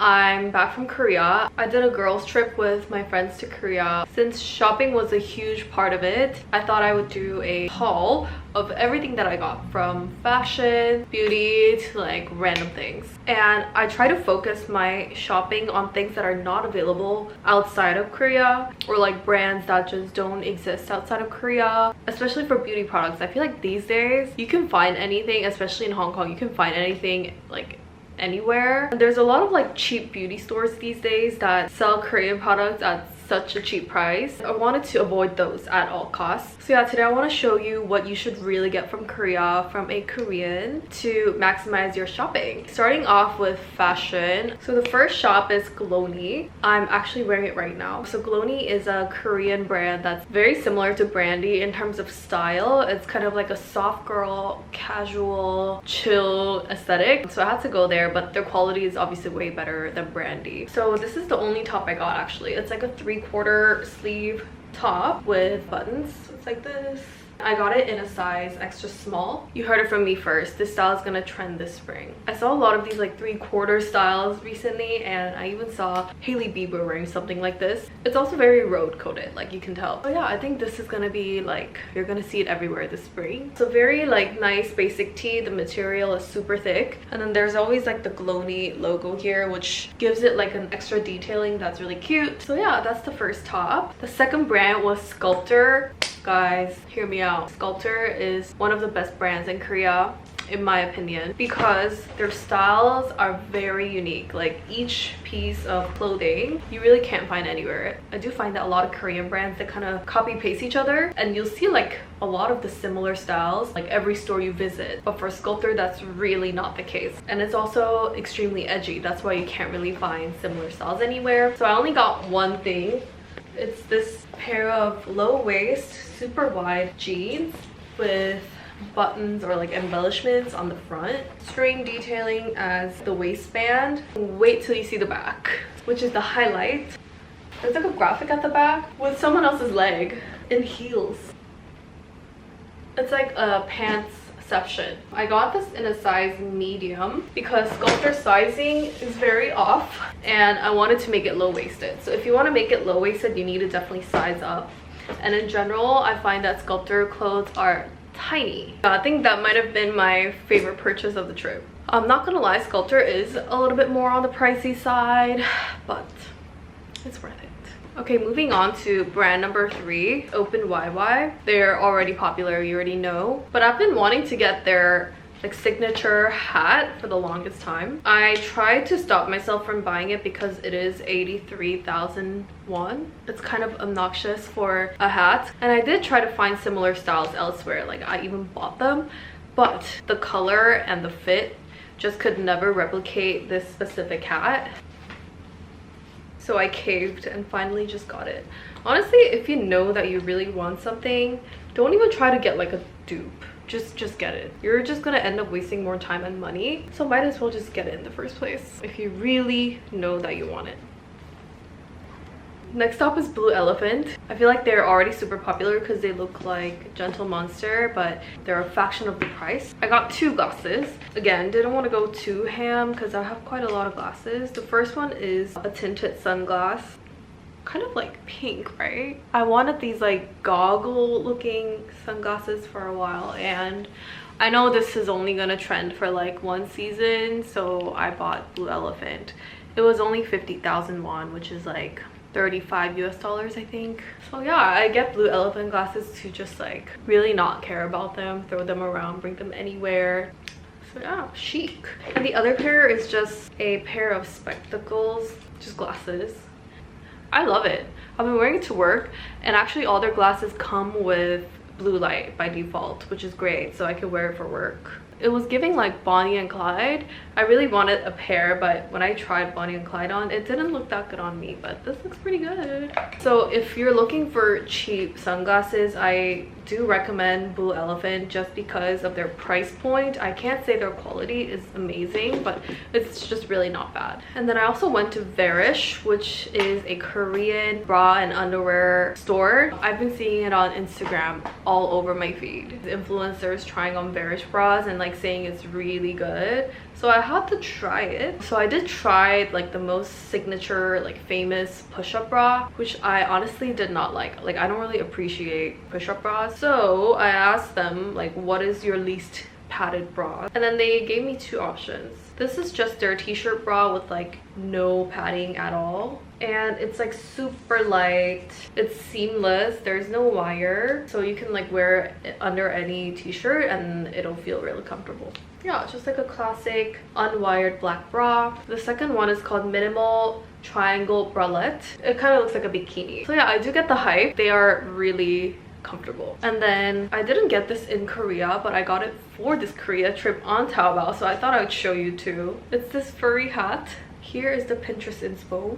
I'm back from Korea. I did a girls trip with my friends to Korea. Since shopping was a huge part of it, I thought I would do a haul of everything that I got, from fashion, beauty to like random things. And I try to focus my shopping on things that are not available outside of Korea, or like brands that just don't exist outside of Korea, especially for beauty products. I feel like these days you can find anything, especially in Hong Kong, you can find anything like anywhere. There's a lot of like cheap beauty stores these days that sell Korean products at such a cheap price. I wanted to avoid those at all costs. So yeah, today I want to show you what you should really get from Korea from a Korean to maximize your shopping. Starting off with fashion. So the first shop is Glowny. I'm actually wearing it right now. So Glowny is a Korean brand that's very similar to Brandy in terms of style. It's kind of like a soft girl, casual, chill aesthetic. So I had to go there, but their quality is obviously way better than Brandy. So this is the only top I got actually. It's like a 3/4 sleeve top with buttons. It's like this. I got it in a size extra small. You heard it from me first. This style is gonna trend this spring. I saw a lot of these like 3/4 styles recently, and I even saw Hailey Bieber wearing something like this. It's also very road coated, like you can tell. So yeah, I think this is gonna be like, you're gonna see it everywhere this spring. So very like nice basic tee. The material is super thick, and then there's always like the Glowny logo here, which gives it like an extra detailing that's really cute. So yeah, that's the first top. The second brand was Sculptor. Guys, hear me out. Sculptor is one of the best brands in Korea, in my opinion, because their styles are very unique. Like each piece of clothing you really can't find anywhere. I do find that a lot of Korean brands, they kind of copy paste each other, and you'll see like a lot of the similar styles like every store you visit. But for Sculptor, that's really not the case. And it's also extremely edgy. That's why you can't really find similar styles anywhere. So I only got one thing. It's this pair of low waist, super wide jeans with buttons or like embellishments on the front, string detailing as the waistband. Wait till you see the back, which is the highlight. There's like a graphic at the back with someone else's leg in heels. It's like a pants section. I got this in a size medium because Sculptor sizing is very off, and I wanted to make it low-waisted. So if you want to make it low-waisted, you need to definitely size up. And in general, I find that Sculptor clothes are tiny. I think that might have been my favorite purchase of the trip. I'm not gonna lie, Sculptor is a little bit more on the pricey side, but it's worth it. Okay, moving on to brand number 3, Open YY. They're already popular, you already know, but I've been wanting to get their like signature hat for the longest time. I tried to stop myself from buying it because it is 83,000 won. It's kind of obnoxious for a hat, and I did try to find similar styles elsewhere. Like I even bought them, but the color and the fit just could never replicate this specific hat. So I caved and finally just got it. Honestly, if you know that you really want something, don't even try to get like a dupe. Just get it. You're just gonna end up wasting more time and money, so might as well just get it in the first place if you really know that you want it. Next up is Blue Elephant. I feel like they're already super popular because they look like Gentle Monster, but they're a fraction of the price. I got 2 glasses. Again, didn't want to go too ham because I have quite a lot of glasses. The first one is a tinted sunglass. Kind of like pink, right? I wanted these like goggle looking sunglasses for a while, and I know this is only gonna trend for like one season, so I bought Blue Elephant. It was only 50,000 won, which is like $35 US, I think. So yeah, I get Blue Elephant glasses to just like really not care about them, throw them around, bring them anywhere. So yeah, chic. And the other pair is just a pair of spectacles, just glasses. I love it. I've been wearing it to work, and actually all their glasses come with blue light by default, which is great, so I can wear it for work. It was giving like Bonnie and Clyde. I really wanted a pair, but when I tried Bonnie and Clyde on, it didn't look that good on me, but this looks pretty good. So if you're looking for cheap sunglasses, I do recommend Blue Elephant just because of their price point. I can't say their quality is amazing, but it's just really not bad. And then I also went to Verish, which is a Korean bra and underwear store. I've been seeing it on Instagram all over my feed. The influencers trying on Verish bras and like like saying it's really good, so I had to try it. So I did try like the most signature, like famous push-up bra, which I honestly did not like. Like I don't really appreciate push-up bras. So I asked them like, what is your least padded bra? And then they gave me two options. This is just their t-shirt bra with like no padding at all, and it's like super light, it's seamless, there's no wire, so you can like wear it under any t-shirt and it'll feel really comfortable. Yeah, it's just like a classic unwired black bra. The second one is called Minimal Triangle Bralette. It kind of looks like a bikini. So yeah, I do get the hype. They are really comfortable. And then I didn't get this in Korea, but I got it for this Korea trip on Taobao, so I thought I would show you too. It's this furry hat. Here is the Pinterest inspo.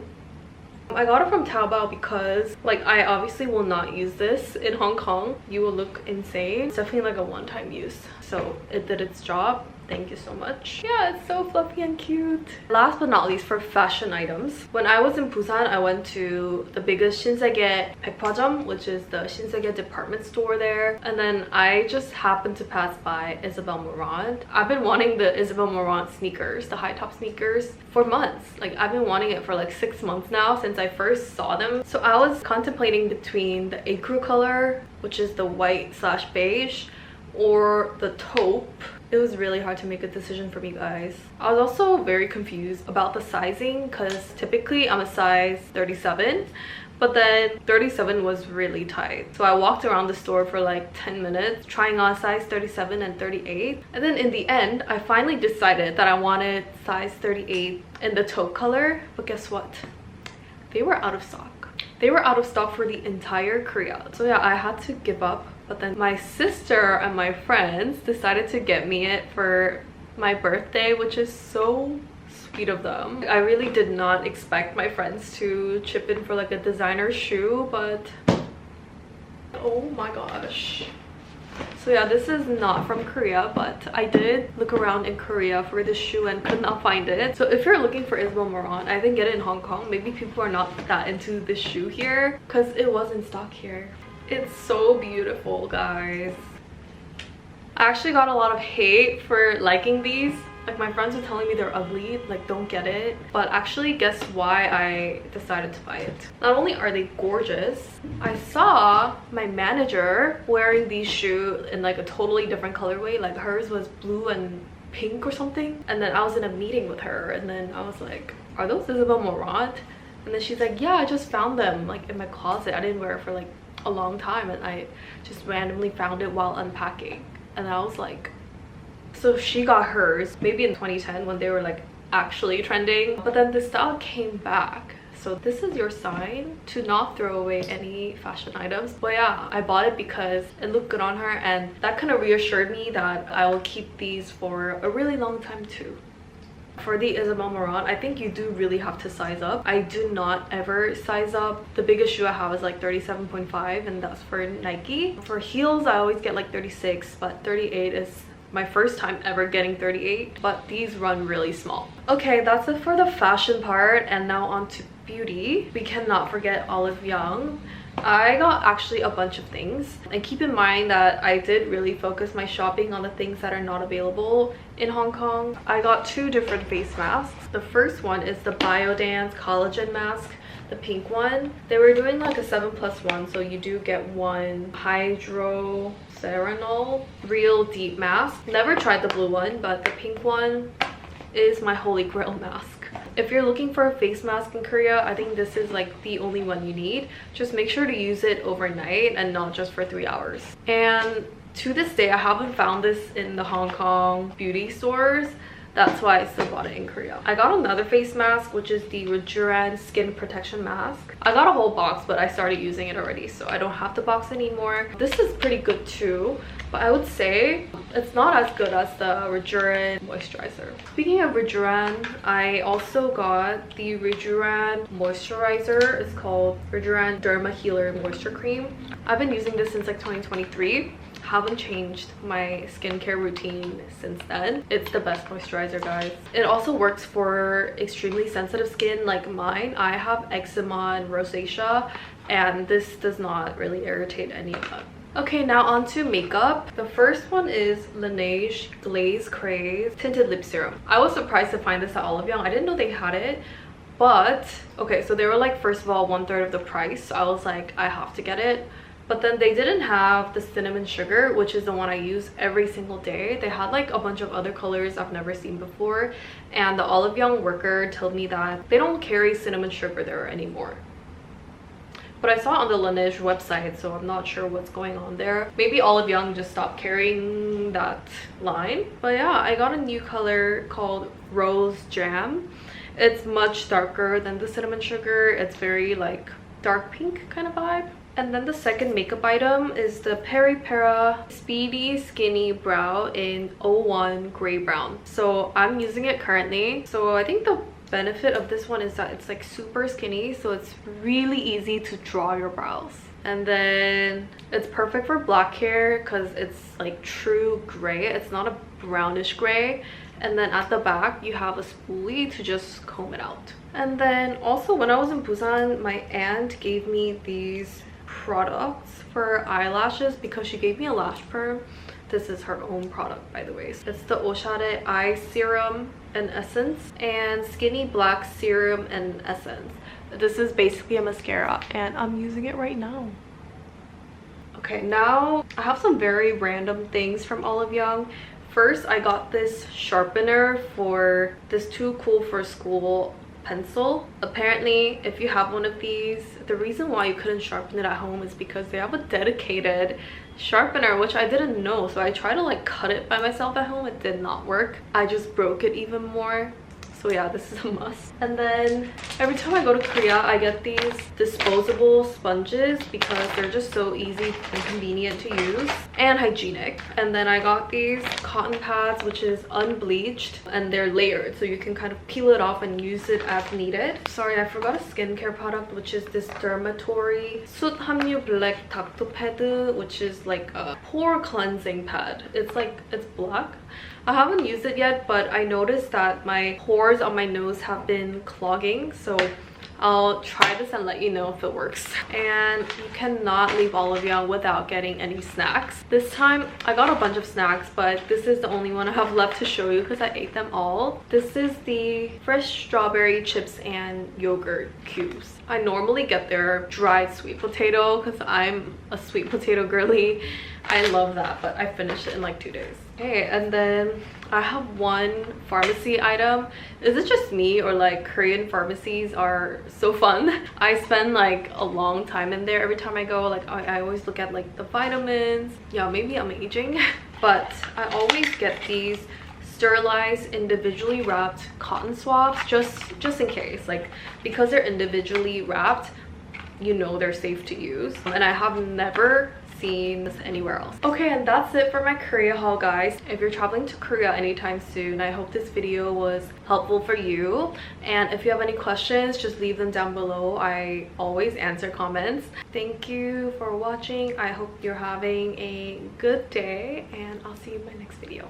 I got it from Taobao because like I obviously will not use this in Hong Kong. You will look insane. It's definitely like a one-time use, so it did its job. Thank you so much. Yeah, it's so fluffy and cute. Last but not least, for fashion items, when I was in Busan, I went to the biggest 신세계 백화점, which is the 신세계 department store there, and then I just happened to pass by Isabel Marant. I've been wanting the Isabel Marant sneakers, the high top sneakers, for months. Like I've been wanting it for like 6 months now since I first saw them. So I was contemplating between the ecru color, which is the white / beige, or the taupe. It was really hard to make a decision for me, guys. I was also very confused about the sizing because typically I'm a size 37, but then 37 was really tight. So I walked around the store for like 10 minutes trying on size 37 and 38. And then in the end, I finally decided that I wanted size 38 in the taupe color. But guess what? They were out of stock. They were out of stock for the entire Korea. So yeah, I had to give up. But then my sister and my friends decided to get me it for my birthday, which is so sweet of them. I really did not expect my friends to chip in for like a designer shoe, but oh my gosh. So yeah, this is not from Korea, but I did look around in Korea for this shoe and could not find it. So if you're looking for Isabel Marant, I didn't get it in Hong Kong. Maybe people are not that into this shoe here because it was in stock here. It's so beautiful, guys. I actually got a lot of hate for liking these. Like my friends were telling me they're ugly, like don't get it. But actually, guess why I decided to buy it? Not only are they gorgeous, I saw my manager wearing these shoes in like a totally different colorway. Like hers was blue and pink or something. And then I was in a meeting with her and then I was like, are those Isabel Marant? And then she's like, yeah, I just found them like in my closet. I didn't wear it for like a long time and I just randomly found it while unpacking. And I was like, so she got hers maybe in 2010 when they were like actually trending, but then the style came back. So this is your sign to not throw away any fashion items. But yeah, I bought it because it looked good on her and that kind of reassured me that I will keep these for a really long time too. For the Isabel Marant, I think you do really have to size up. I do not ever size up. The biggest shoe I have is like 37.5 and that's for Nike. For heels, I always get like 36, but 38 is my first time ever getting 38, but these run really small. Okay, that's it for the fashion part, and now on to beauty. We cannot forget Olive Young. I got actually a bunch of things, and keep in mind that I did really focus my shopping on the things that are not available in Hong Kong. I got two different face masks. The first one is the Biodance collagen mask, the pink one. They were doing like a 7+1, so you do get one hydroceranol real deep mask. Never tried the blue one, but the pink one is my holy grail mask. If you're looking for a face mask in Korea, I think this is like the only one you need. Just make sure to use it overnight and not just for 3 hours. And to this day, I haven't found this in the Hong Kong beauty stores. That's why I still bought it in Korea. I got another face mask, which is the Rejuran skin protection mask. I got a whole box, but I started using it already, so I don't have the box anymore. This is pretty good too, but I would say it's not as good as the Rejuran moisturizer. Speaking of Rejuran, I also got the Rejuran moisturizer. It's called Rejuran Derma Healer Moisture Cream. I've been using this since like 2023. Haven't changed my skincare routine since then. It's the best moisturizer, guys. It also works for extremely sensitive skin like mine. I have eczema and rosacea, and this does not really irritate any of them. Okay, now on to makeup. The first one is Laneige Glaze Craze Tinted Lip Serum. I was surprised to find this at Olive Young. I didn't know they had it. But, okay, so they were like, first of all, 1/3 of the price. So I was like, I have to get it. But then they didn't have the cinnamon sugar, which is the one I use every single day. They had like a bunch of other colors I've never seen before. And the Olive Young worker told me that they don't carry cinnamon sugar there anymore. But I saw it on the Laneige website, so I'm not sure what's going on there. Maybe Olive Young just stopped carrying that line. But yeah, I got a new color called Rose Jam. It's much darker than the cinnamon sugar. It's very like dark pink kind of vibe. And then the second makeup item is the Peripera Speedy Skinny Brow in 01 Gray Brown. So I'm using it currently. So I think the benefit of this one is that it's like super skinny, so it's really easy to draw your brows. And then it's perfect for black hair because it's like true gray. It's not a brownish gray. And then at the back you have a spoolie to just comb it out. And then also when I was in Busan, my aunt gave me these products for eyelashes because she gave me a lash perm. This is her own product, by the way. It's the Oshare eye serum and essence and skinny black serum and essence. This is basically a mascara and I'm using it right now. Okay, now I have some very random things from Olive Young. First, I got this sharpener for this Too Cool for School pencil. Apparently, if you have one of these, the reason why you couldn't sharpen it at home is because they have a dedicated sharpener, which I didn't know. So I tried to like cut it by myself at home. It did not work. I just broke it even more. So yeah, this is a must. And then every time I go to Korea, I get these disposable sponges because they're just so easy and convenient to use and hygienic. And then I got these cotton pads, which is unbleached, and they're layered, so you can kind of peel it off and use it as needed. Sorry, I forgot a skincare product, which is this dermatory Sut Hamyu Black Tacto Pad, which is like a pore cleansing pad. It's black. I haven't used it yet, but I noticed that my pores on my nose have been clogging, so I'll try this and let you know if it works. And you cannot leave Olive Young without getting any snacks. This time I got a bunch of snacks, but this is the only one I have left to show you because I ate them all. This is the fresh strawberry chips and yogurt cubes. I normally get their dried sweet potato because I'm a sweet potato girly. I love that, but I finished it in like 2 days. Okay, and then I have one pharmacy item. Is it just me or like Korean pharmacies are so fun? I spend like a long time in there every time I go. Like I always look at like the vitamins. Yeah, maybe I'm aging. But I always get these sterilized individually wrapped cotton swabs just in case, like because they're individually wrapped, you know they're safe to use. And I have never seen this anywhere else. Okay, and that's it for my Korea haul, guys. If you're traveling to Korea anytime soon, I hope this video was helpful for you. And if you have any questions, just leave them down below. I always answer comments. Thank you for watching. I hope you're having a good day, and I'll see you in my next video.